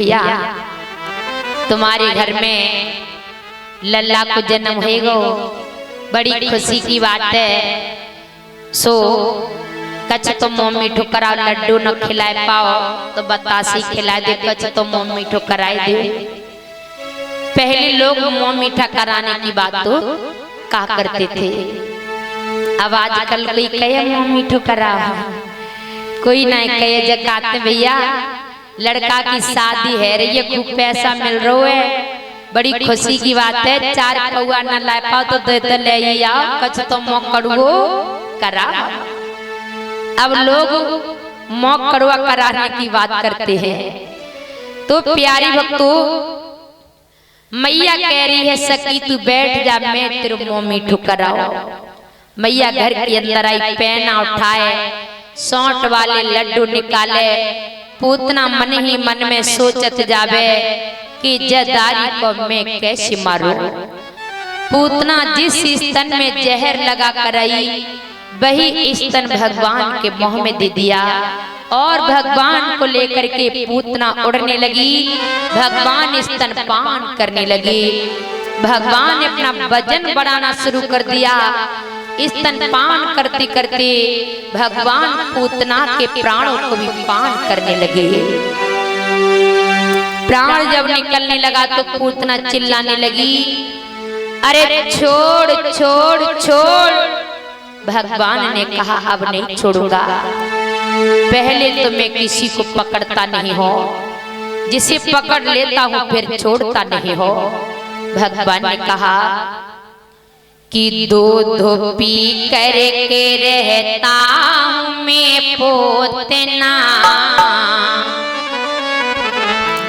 भैया तुम्हारे घर में लल्ला को जन्म होएगो, बड़ी खुशी की बात है। सो कच तो मम्मी ठुकरा लड्डू न खिलाए पाओ तो बतासी खिलाए दे, कच तो मम्मी ठुकराए दे। पहले लोग मुंह मीठा कराने की बात तो कहा करते थे, अब आजकल कोई कहे मुंह मीठो करा, कोई नहीं कहे। जकाते भैया लड़का की शादी है रही है, खूब पैसा मिल रहा है, बड़ी खुशी की बात है। चार कौआ न ला पाओ तो दे ले आओ, कछ तो मोक कड़ुओ करा। अब लोग मोक कड़ुआ कराने की बात करते हैं। तो प्यारी भक्तों, मैया कह रही है सखी तू बैठ जा, मैं तेरे मुंह मीठू कराऊं। मैया घर के अंदर आई, पैना उठाए, सौंठ वाले लड्डू निकाले। पूतना मन ही मन में सोचत जावे कि जदारी को मैं कैसे मारूं। पूतना जिस स्तन में जहर लगा कर आई, वही स्तन भगवान के मुंह में दे दिया और भगवान को लेकर के पूतना उड़ने लगी। भगवान स्तन पान करने लगी। भगवान ने अपना वजन बढ़ाना शुरू कर दिया। स्तन पान करते करते भगवान पूतना के प्राणों को भी पान करने लगे। प्राण जब निकलने लगा तो पूतना चिल्लाने लगी, अरे छोड़ छोड़ छोड़। भगवान ने कहा अब नहीं छोड़ूंगा। पहले तो मैं किसी को पकड़ता नहीं हो, जिसे पकड़ लेता हूँ फिर छोड़ता नहीं हो। भगवान ने कहा कि दूध पी करके रहता हूँ मैं पोतना,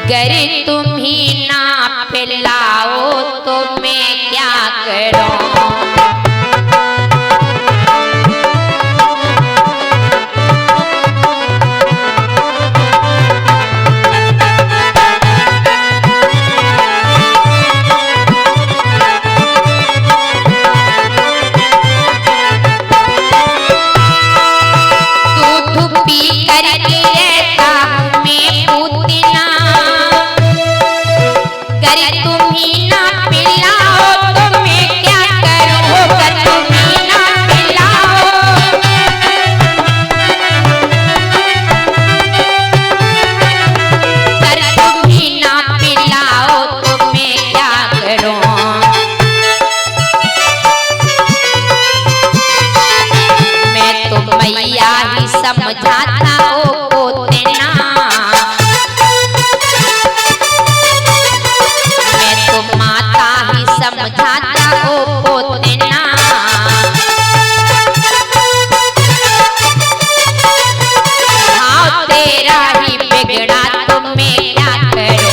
गर तुम ही ना पिलाओ तो मैं क्या करूं। समझाता ओ पोतना, मैं तो माता ही समझाता ओ पोतना। हाँ तेरा ही बिगड़ा तो मैं क्या करूं।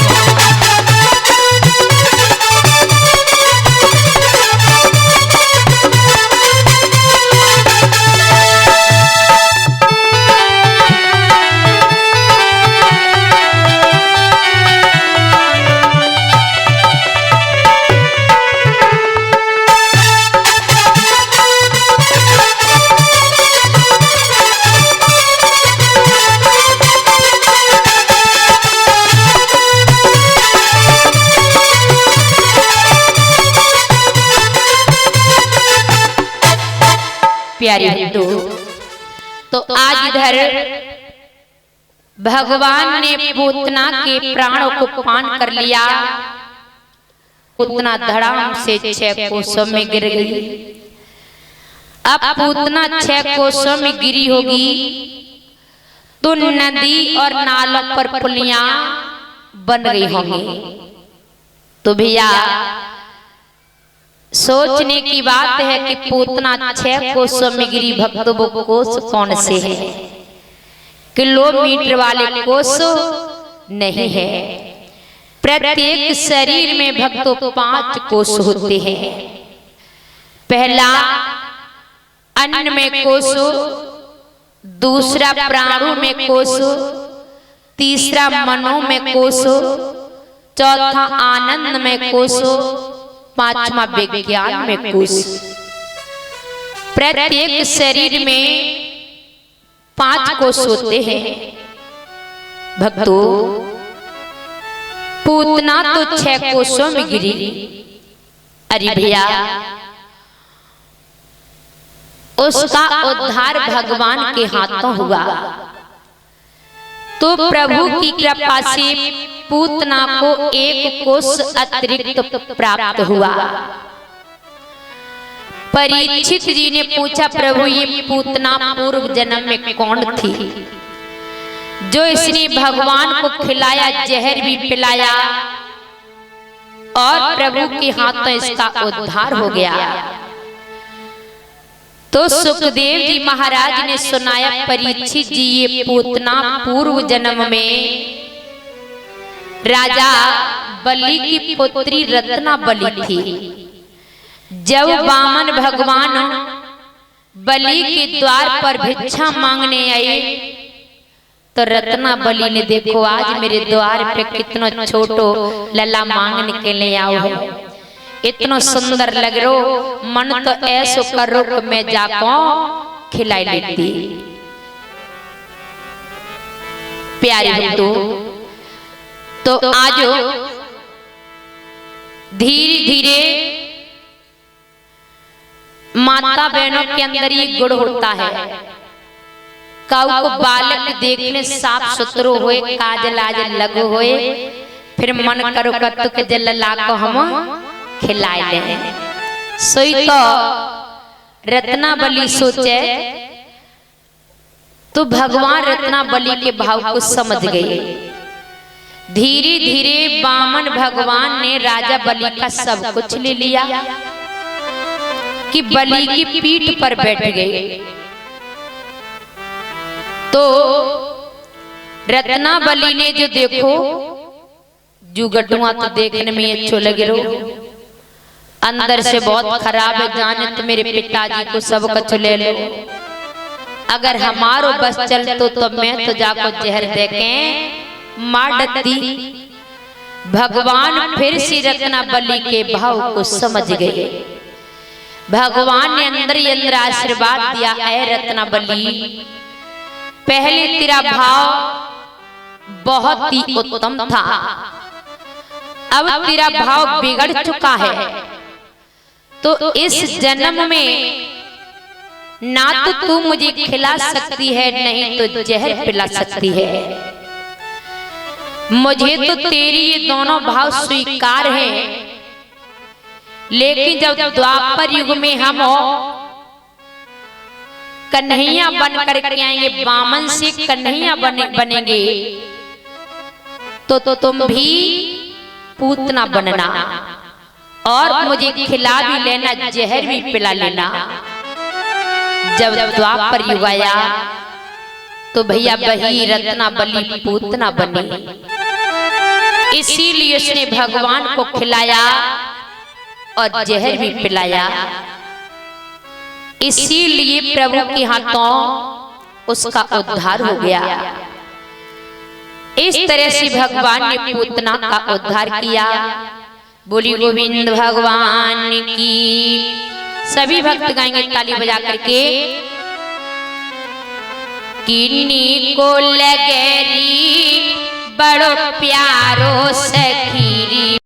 प्यारी हिंदू, तो आज इधर भगवान ने पूतना के प्राणों को पान कर लिया। पूतना धड़ाम से 6 कोसों में गिर गई। अब पूतना 6 कोसों में गिरी होगी तो नदी और नालों पर पुलियां बन गई होंगी। तो भैया सोचने की बात है कि पूतना 6 कोसों में गिरी। भक्तों वो कोस कौन से है? किलोमीटर वाले कोस नहीं है। प्रत्येक शरीर में भक्तों 5 कोस होते हैं। पहला अन्न में कोस, दूसरा प्राणों में कोस, तीसरा मनों में कोस, चौथा आनंद में कोस, पांचवा विज्ञान में कोश। प्रत्येक शरीर में 5 कोश होते हैं। भक्तों पूतना तो 6 कोसों में गिरी। अरे भैया, उसका उद्धार भगवान के हाथों हुआ, तो प्रभु की कृपा से पूतना को 1 कोस अतिरिक्त प्राप्त हुआ। परीक्षित जी ने पूछा, प्रभु ये पूतना पूर्व जन्म में कौन थी जो इसने भगवान को खिलाया, जहर भी पिलाया और प्रभु के हाथों इसका उद्धार हो गया। तो सुखदेव जी महाराज ने सुनाया, परीक्षित जी ये पूतना पूर्व जन्म में राजा बलि की पुत्री रत्ना बलि थी। जब वामन भगवान बलि के द्वार पर भिक्षा मांगने आए, तो रत्ना बलि ने देखो आज मेरे द्वार पे कितना छोटो लला मांगने के लिए आओ है, इतना सुंदर लग रो, मन तो ऐसो करो कि मैं जाको खिलाई लेती। प्यारे बंधु, तो आज धीरे धीरे माता बहनों के अंदर ये गुण होता है, काऊ को बालक देखने साफ सुथरो होए, काजल आज लगो होए, फिर मन करो कत्तु के जल ला को हम खिलाए ले। सोई तो रत्ना बलि सोचे, तो भगवान रत्ना बलि के भाव को समझ गए। धीरे धीरे वामन भगवान ने राजा बलि का सब कुछ ले लिया कि बलि की पीठ पर बैठ गए। तो रत्ना बलि ने जो देखो जुगटुआ तो देखने में अच्छो लगे रो, अंदर से बहुत खराब है, जाने तो मेरे पिताजी को सब कछ ले लो, अगर हमारो बस चलतो तो मैं तो जाको जहर देके मार डती। भगवान फिर से रत्ना बलि के भाव को समझ गए। भगवान ने अंदर ही अंदर आशीर्वाद दिया, ऐ रत्ना बलि, पहले तेरा भाव बहुत ही उत्तम था, अब तेरा भाव बिगड़ चुका है, तो इस जन्म में ना तो तू मुझे खिला सकती है, नहीं तो जहर पिला सकती है। मुझे तो तेरी ये दोनों भाव स्वीकार है, लेकिन जब द्वापर युग में हम कन्हैया बन करके आएंगे, वामन से कन्हैया बनेंगे, तो तुम भी पूतना बनना और मुझे खिला भी लेना, जहर भी पिला लेना। जब द्वापर युग आया तो भैया वही रत्ना बलि पूतना बनी, इसीलिए उसने भगवान को खिलाया और जहर भी पिलाया, इसीलिए प्रभु के हाथों उसका उद्धार हो गया। इस तरह से भगवान ने पूतना का उद्धार किया। बोली गोविंद भगवान की। सभी भक्त गाएंगे ताली बजा करके। किन्नी को लगेरी बड़ो प्यारो सखीरी